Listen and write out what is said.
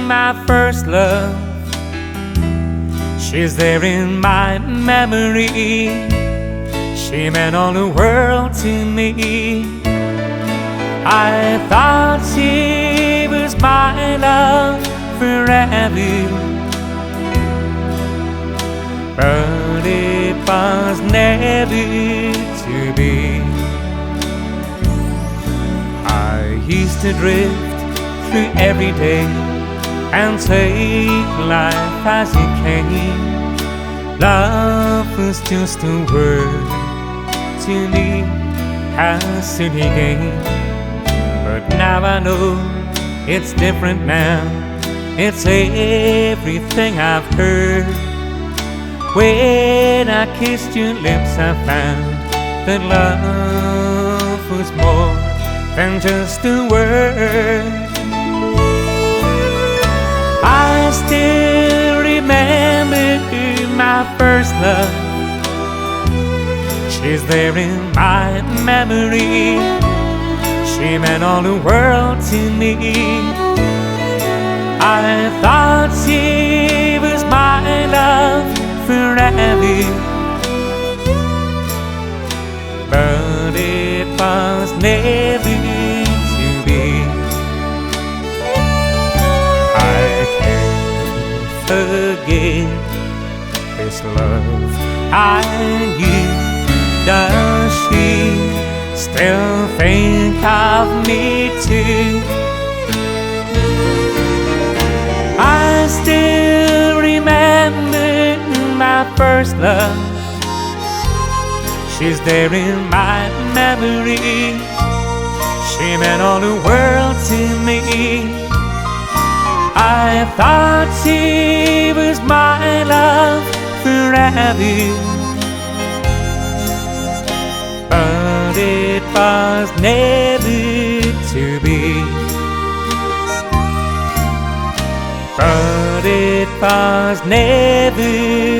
my first love. She's there in my memory. She meant all the world to me. I thought she was my love forever, but it was never to be. I used to drift through every day and take life as it came. Love was just a word to me, how soon he came. But now I know it's different now. It's everything I've heard. When I kissed your lips, I found that love was more than just a word. I still remember my first love. She's there in my memory. She meant all the world to me. I thought she was my love forever, but it was never to be. I can't forget this love I knew. Does she still think of me too? I still remember my first love. She's there in my memory. She meant all the world to me. I thought she was my love forever, but it was never to be. But it was never